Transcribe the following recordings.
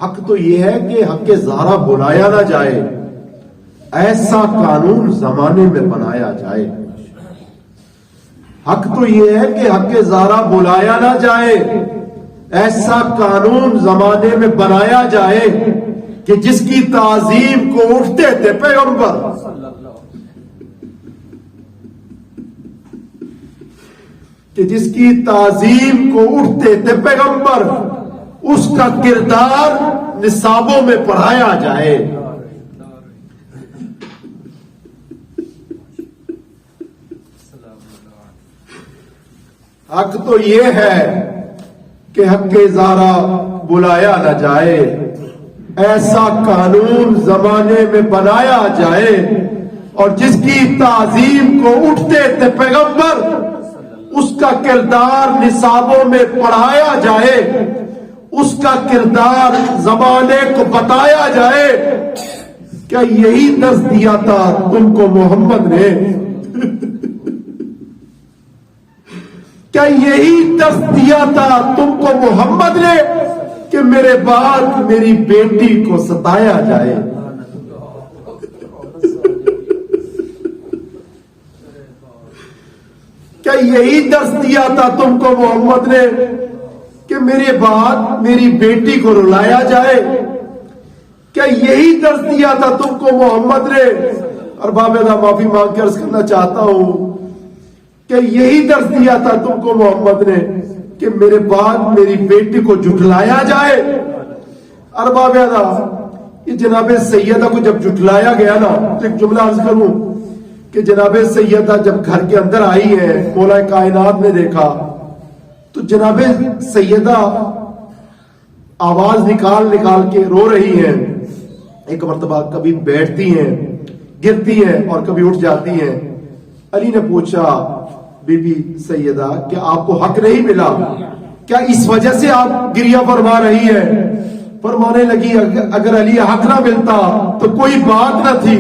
حق تو یہ ہے کہ حق زہرا بلایا نہ جائے، ایسا قانون زمانے میں بنایا جائے۔ حق تو یہ ہے کہ حق زہرا بلایا نہ جائے، ایسا قانون زمانے میں بنایا جائے کہ جس کی تعظیم کو اٹھتے تھے پیغمبر، کہ جس کی تعظیم کو اٹھتے تھے پیغمبر، اس کا کردار نصابوں میں پڑھایا جائے۔ حق تو یہ ہے کہ حق زہرا بلایا نہ جائے، ایسا قانون زمانے میں بنایا جائے، اور جس کی تعظیم کو اٹھتے تھے پیغمبر، اس کا کردار نصابوں میں پڑھایا جائے، اس کا کردار زمانے کو بتایا جائے۔ کیا یہی درس دیا تھا تم کو محمد نے؟ کیا یہی درس دیا تھا تم کو محمد نے کہ میرے بعد میری بیٹی کو ستایا جائے؟ کیا یہی درس دیا تھا تم کو محمد نے کہ میرے بعد میری بیٹی کو رلایا جائے؟ کیا یہی درس دیا تھا تم کو محمد نے؟ اور بابا معافی مانگ کے عرض کرنا چاہتا ہوں کہ یہی درس دیا تھا تم کو محمد نے کہ میرے بعد میری بیٹی کو جھٹلایا جائے؟ ارباب ادا، یہ جناب سیدہ کو جب جھٹلایا گیا نا، تو ایک جملہ عرض کروں کہ جناب سیدہ جب گھر کے اندر آئی ہے، مولا کائنات نے دیکھا تو جناب سیدہ آواز نکال نکال کے رو رہی ہیں۔ ایک مرتبہ کبھی بیٹھتی ہیں، گرتی ہیں، اور کبھی اٹھ جاتی ہیں۔ علی نے پوچھا، بی بی سیدہ کیا آپ کو حق نہیں ملا؟ کیا اس وجہ سے آپ گریہ فرما رہی ہے؟ فرمانے لگی اگر علی حق نہ ملتا تو کوئی بات نہ تھی،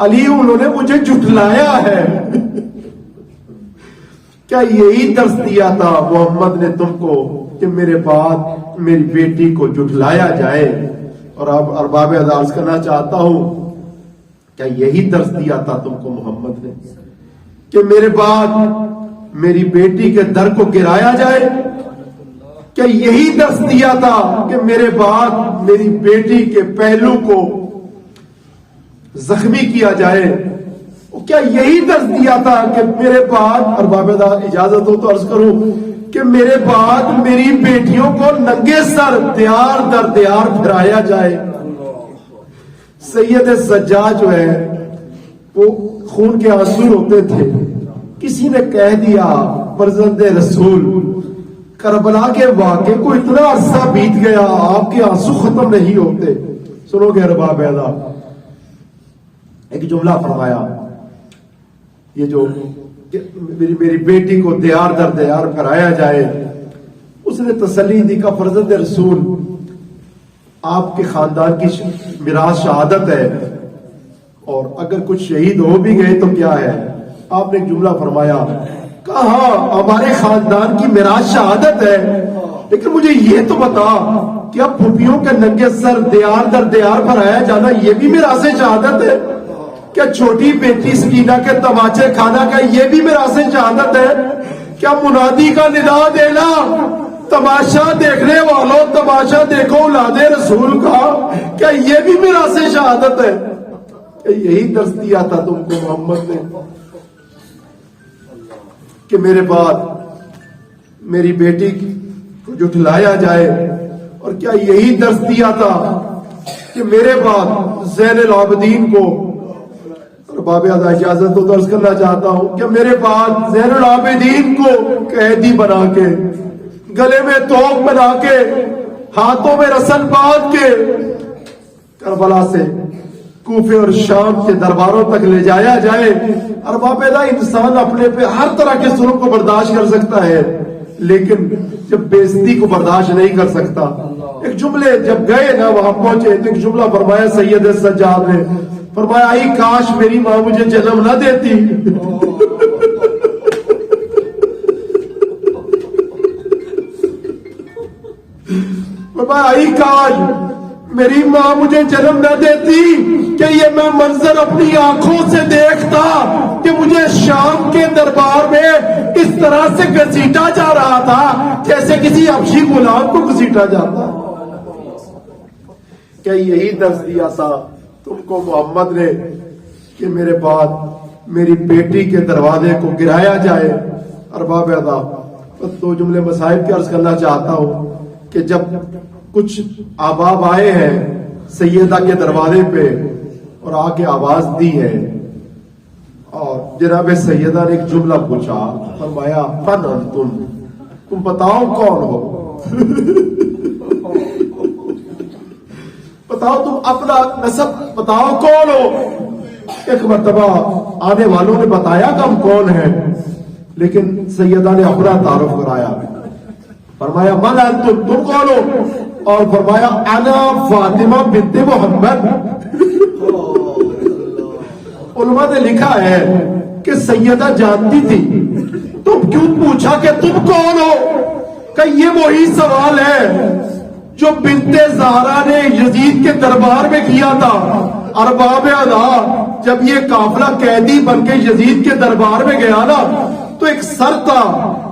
علی انہوں نے مجھے جھٹلایا ہے۔ کیا یہی درس دیا تھا محمد نے تم کو کہ میرے بعد میری بیٹی کو جھٹلایا جائے؟ اور اب ارباب عرض کرنا چاہتا ہوں، کیا یہی درس دیا تھا تم کو محمد نے کہ میرے بعد میری بیٹی کے در کو گرایا جائے؟ کیا یہی درس دیا تھا کہ میرے بعد میری بیٹی کے پہلو کو زخمی کیا جائے؟ کیا یہی درس دیا تھا کہ میرے بعد، اور بابا اجازت ہو تو عرض کروں کہ میرے بعد میری بیٹیوں کو ننگے سر دیار در دیار پھرایا جائے؟ سید سجاد جو ہے وہ خون کے آنسو ہوتے تھے۔ کسی نے کہہ دیا فرزند رسول کربلا کے واقعے کو اتنا عرصہ بیت گیا، آپ کے آنسو ختم نہیں ہوتے۔ سنو گے ارباب اعلیٰ، ایک جملہ فرمایا، یہ جو میری بیٹی کو دیار در دیار پھرایا جائے، اس نے تسلی دی کا فرزند رسول آپ کے خاندان کی میراث شہادت ہے، اور اگر کچھ شہید ہو بھی گئے تو کیا ہے؟ آپ نے ایک جملہ فرمایا، کہا ہمارے خاندان کی میراث شہادت ہے، لیکن مجھے یہ تو بتا کیا پھوپھیوں کے ننگے سر دیار در دیار پھرایا جانا یہ بھی میراث شہادت ہے؟ کیا چھوٹی بیٹی سکینہ کے تماچے کھانا کا یہ بھی میراث شہادت ہے؟ کیا منادی کا ندا دینا، تماشا دیکھنے والوں تماشا دیکھو اولاد رسول کا، کیا یہ بھی میراث شہادت ہے؟ یہی درس دیا تھا تم کو محمد نے کہ میرے بعد میری بیٹی کو جھٹلایا جائے؟ اور کیا یہی درس دیا تھا کہ میرے بعد زین العابدین کو، اور بابا اجازت تو درس کرنا چاہتا ہوں کہ میرے بعد زین العابدین کو قیدی بنا کے، گلے میں توپ بنا کے، ہاتھوں میں رسن باندھ کے کربلا سے کوفے اور شام کے درباروں تک لے جایا جائے؟ اور باپیدا انسان اپنے پہ ہر طرح کے ظلم کو برداشت کر سکتا ہے، لیکن جب بے عزتی کو برداشت نہیں کر سکتا۔ ایک جملے جب گئے نا وہاں پہنچے تو ایک جملہ فرمایا سید سجاد نے، فرمایا آئی کاش میری ماں مجھے جنم نہ دیتی۔ فرمایا آئی کاش میری ماں مجھے جنم نہ دیتی کہ یہ میں منظر اپنی آنکھوں سے دیکھتا کہ مجھے شام کے دربار میں اس طرح سے گھسیٹا جا رہا تھا جیسے کسی حبشی غلام کو گھسیٹا جاتا. کیا یہی درس دیا تھا تم کو محمد نے کہ میرے بعد میری بیٹی کے دروازے کو گرایا جائے؟ ارباب ادا، دو جملے مسائل کے عرض کرنا چاہتا ہوں کہ جب کچھ احباب آئے ہیں سیدہ کے دروازے پہ اور آ کے آواز دی ہے اور جناب سیدہ نے ایک جملہ پوچھا، فرمایا فن تم بتاؤ کون ہو؟ بتاؤ تم اپنا نسب بتاؤ کون ہو؟ ایک مرتبہ آنے والوں نے بتایا کہ ہم کون ہیں، لیکن سیدہ نے اپنا تعارف کرایا، فرمایا من انتم، تم کون ہو؟ اور فرمایا انا فاطمہ بنت محمد. علماء نے لکھا ہے کہ سیدہ جانتی تھی، تم کیوں پوچھا کہ تم کون ہو؟ کہ یہ وہی سوال ہے جو بنت زہرا نے یزید کے دربار میں کیا تھا. ارباب ادا، جب یہ قافلہ قیدی بن کے یزید کے دربار میں گیا نا تو ایک سر تھا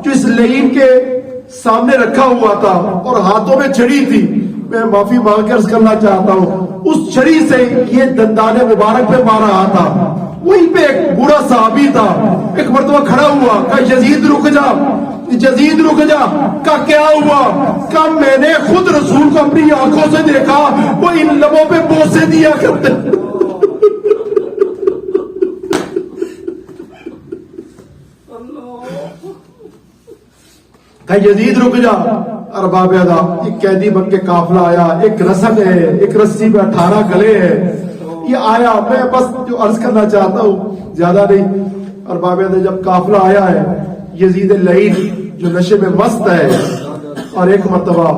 جو اس لعین کے سامنے رکھا ہوا تھا اور ہاتھوں میں چھڑی تھی. میں معافی مانگ کے عرض کرنا چاہتا ہوں اس چھڑی سے یہ دندان مبارک پہ مار رہا تھا. وہیں پہ ایک بوڑھا صحابی تھا، ایک مرتبہ کھڑا ہوا کہ یزید رک جا، یزید رک جا. کا کیا ہوا؟ کہ میں نے خود رسول کو اپنی آنکھوں سے دیکھا، وہ ان لبوں پہ بوسے دیا کرتے. کہ یزید رک جا. ارباب ادا، ایک قیدی بن کے قافلہ آیا، ایک رسن ہے، ایک رسی پہ 18 گلے ہے، یہ آیا. میں بس جو عرض کرنا چاہتا ہوں زیادہ نہیں. ارباب ادا، جب قافلہ آیا ہے یزید لعین جو نشے میں مست ہے، اور ایک مرتبہ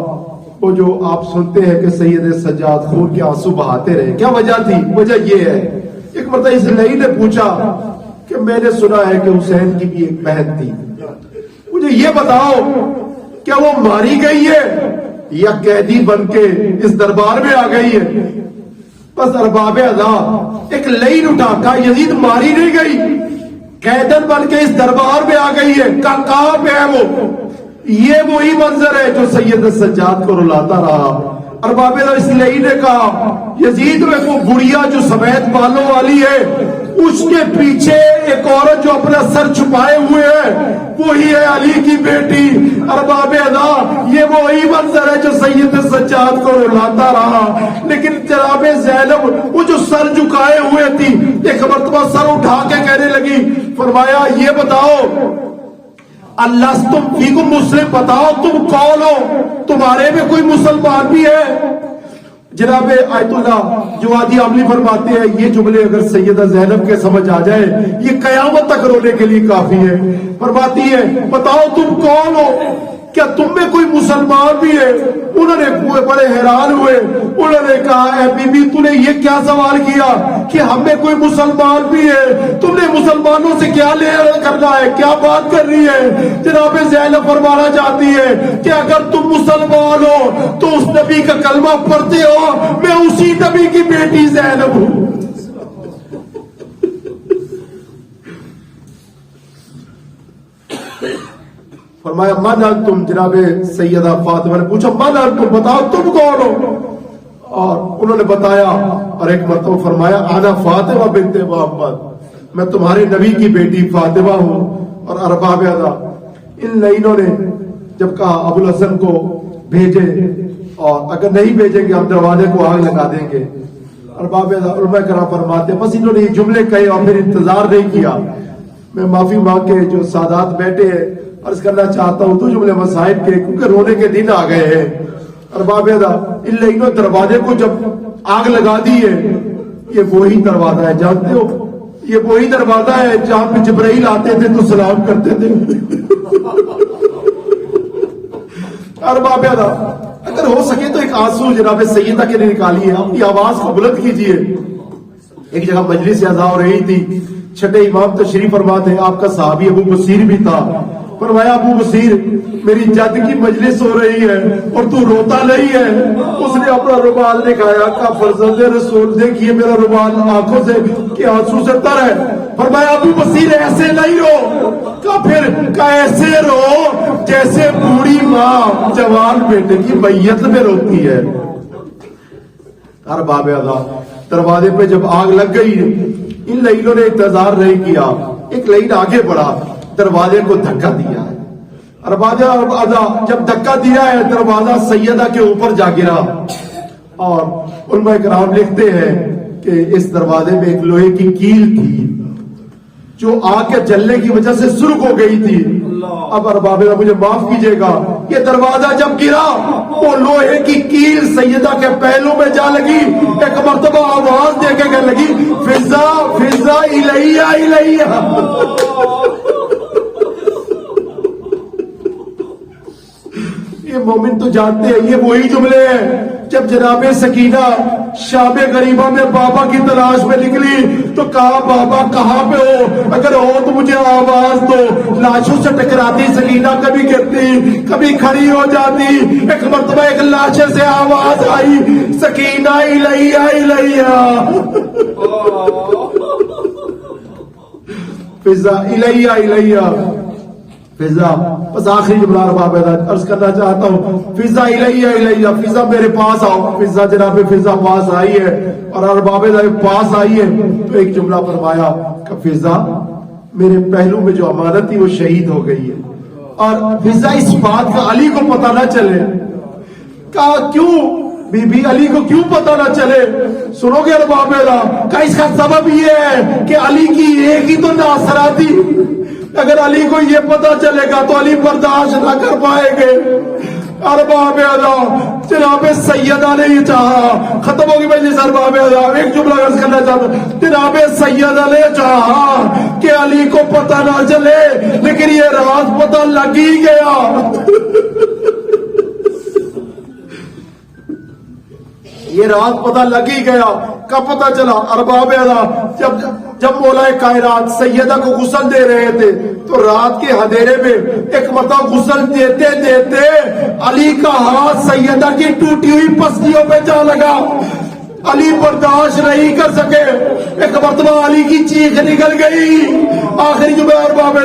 وہ جو آپ سنتے ہیں کہ سید سجاد خون کے آنسو بہاتے رہے، کیا وجہ تھی؟ وجہ یہ ہے، ایک مرتبہ اس لعین نے پوچھا کہ میں نے سنا ہے کہ حسین کی بھی ایک بہن تھی، مجھے یہ بتاؤ کیا وہ ماری گئی ہے یا قیدی بن کے اس دربار میں آ گئی ہے؟ بس ارباب ادا، ایک لعین اٹھا کہا یزید ماری نہیں گئی، قیدن بن کے اس دربار میں آ گئی ہے. کہاں پہ ہے وہ؟ یہ وہی منظر ہے جو سید سجاد کو رلاتا رہا. ارباب ادا، اس لعین نے کہا یزید میں وہ گڑیا جو سفید بالوں والی ہے، اس کے پیچھے ایک عورت جو اپنا سر چھپائے ہوئے ہے، وہی ہے علی کی بیٹی. ارباب ادا، یہ وہی منظر ہے جو سید سجاد کو رلاتا رہا. لیکن جناب زینب وہ جو سر جھکائے ہوئے تھی، ایک مرتبہ سر اٹھا کے کہنے لگی، فرمایا یہ بتاؤ اللہ تم فیکم مسلم، بتاؤ تم کون ہو؟ تمہارے میں کوئی مسلمان بھی ہے؟ جناب آیت اللہ جوادی عاملی فرماتے ہیں یہ جملے اگر سیدہ زینب کے سمجھ آ جائے یہ قیامت تک رونے کے لیے کافی ہے. فرماتی ہے بتاؤ تم کون ہو؟ کیا تم میں کوئی مسلمان بھی ہے؟ انہوں نے بڑے حیران ہوئے، انہوں نے کہا اے بی بی تو نے یہ کیا سوال کیا کہ ہم میں کوئی مسلمان بھی ہے؟ تم نے مسلمانوں سے کیا لے کرنا ہے، کیا بات کر رہی ہے؟ جناب زینب فرمانا چاہتی ہے کہ اگر تم مسلمان ہو تو اس نبی کا کلمہ پڑھتے ہو، میں اسی نبی کی بیٹی زینب ہوں. فرمایا من انتم، جناب سیدہ فاطمہ نے پوچھا من انتم، بتاؤ تم کون ہو؟ اور انہوں نے بتایا، اور ایک مرتبہ فرمایا انا فاطمہ بنت محمد، میں تمہارے نبی کی بیٹی فاطمہ ہوں. اور ارباب ادا، ان لعینوں نے جب کہا ابو الحسن کو بھیجے اور اگر نہیں بھیجیں گے ہم دروازے کو آگ لگا دیں گے. ارباب ادا علماء کرام فرماتے بس انہوں نے یہ جملے کہے اور پھر انتظار نہیں کیا. میں معافی مانگ کے جو سادات بیٹھے ہیں عرض کرنا چاہتا ہوں تو جملے مسائل کے، کیونکہ رونے کے دن آ گئے ہیں. ارباب ادا، ان لعینوں دروازے کو جب آگ لگا دی ہے، یہ وہی دروازہ ہے جانتے ہو، یہ وہی دروازہ ہے جہاں پہ جبرائیل آتے تھے تو سلام کرتے تھے. ارباب ادا، اگر ہو سکے تو ایک آنسو جناب سیدہ کے لیے نکالیے، اپنی آواز کو بلند کیجیے. ایک جگہ مجلس اذا ہو رہی تھی، چھٹے امام تشریف فرما تھے، آپ کا صحابی ابو بصیر بھی تھا، فرمایا ابو بصیر میری جد کی مجلس ہو رہی ہے اور تو روتا نہیں ہے. اس نے اپنا رومال دکھایا کہ فرزند رسول دیکھیے میرا رومال آنکھوں سے کہ آنسو سے تر ہے. فرمایا ابو بصیر ایسے نہیں رو کہ پھر ایسے رو جیسے بوڑھی ماں جوان بیٹے کی میت میں روتی ہے. ہر باب ادا دروازے پہ جب آگ لگ گئی ان لائنوں نے انتظار نہیں کیا. ایک لائن آگے بڑھا دروازے کو دھکا دیا ہے. جب دھکا دیا ہے دروازہ سیدہ کے اوپر جا گرا. اور علماء کرام لکھتے ہیں کہ اس دروازے میں ایک لوہے کی کیل تھی جو آگ کے جلنے کی وجہ سے سرخ ہو گئی تھی. اب ارباب مجھے معاف کیجئے گا یہ دروازہ جب گرا وہ لوہے کی کیل سیدہ کے پہلو میں جا لگی. ایک مرتبہ آواز دے کے کہنے لگی فضا فضا الیہ الیہ. یہ مومن تو جانتے ہیں یہ وہی جملے ہیں جب جناب سکینہ شام غریبہ میں بابا کی تلاش میں نکلی تو کہا بابا کہاں پہ ہو, اگر ہو تو مجھے آواز دو. لاشوں سے ٹکراتی سکینہ کبھی گرتی کبھی کھڑی ہو جاتی. ایک مرتبہ ایک لاشے سے آواز آئی سکینہ الیہ الیہ. فضا الیہ الیہ فضا. بس آخری جملہ ارباب عرض کرنا چاہتا ہوں فضا الیہ الیہ فضا میرے پاس آؤ. فضا جناب فضا پاس آئی ہے اور ارباب پاس آئی ہے تو ایک جملہ فرمایا کہ فضا میرے پہلو میں جو امانت تھی وہ شہید ہو گئی ہے. اور فضا اس بات کا علی کو پتہ نہ چلے. کہا کیوں بی بی علی کو کیوں پتہ نہ چلے؟ سنو گے ارباب کا اس کا سبب یہ ہے کہ علی کی ایک ہی تو ناصرہ تھی. اگر علی کو یہ پتا چلے گا تو علی برداشت نہ کر پائیں گے. ارباب جناب سیدہ نے یہ چاہا ختم ہوگی مجلس. ارباب ایک جملہ عرض کرنا چاہتا ہوں جناب سیدہ نے چاہا کہ علی کو پتا نہ چلے لیکن یہ راز پتا لگ ہی گیا. یہ راز پتا لگ ہی گیا. کب پتا چلا؟ ارباب جب مولا کائنات سیدہ کو غسل دے رہے تھے تو رات کے اندھیرے میں ایک مرتبہ غسل دیتے دیتے علی کا ہاتھ سیدہ کی ٹوٹی ہوئی پسلیوں پہ جا لگا. علی برداشت نہیں کر سکے. ایک مرتبہ علی کی چیخ نکل گئی. آخری جو ارباب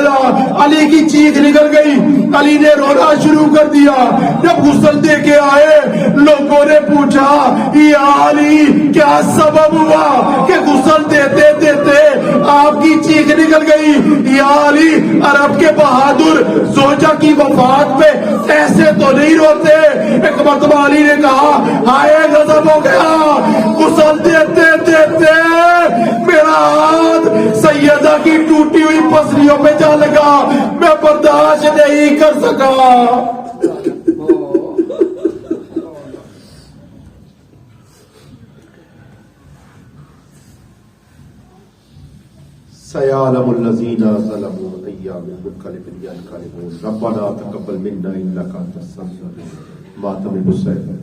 علی کی چیخ نکل گئی. علی نے رونا شروع کر دیا. جب غسل دے کے آئے لوگوں نے پوچھا یا علی کیا سبب ہوا کہ غسل دیتے دیتے آپ کی چیخ نکل گئی؟ یا علی عرب کے بہادر زوجہ کی وفات پہ ایسے تو نہیں روتے. ایک مرتبہ علی نے کہا ہائے غضب ہو گیا. غسل دیتے دیتے میرا ہاتھ سیدہ کی ٹوٹی ہوئی پسلیوں پہ جا لگا. میں برداشت نہیں کر سکا. سيعلم الذين ظلموا أيام المنقلب ينقلبون ربنا تقبل منا إنك أنت السميع العليم. ماتم الحسين.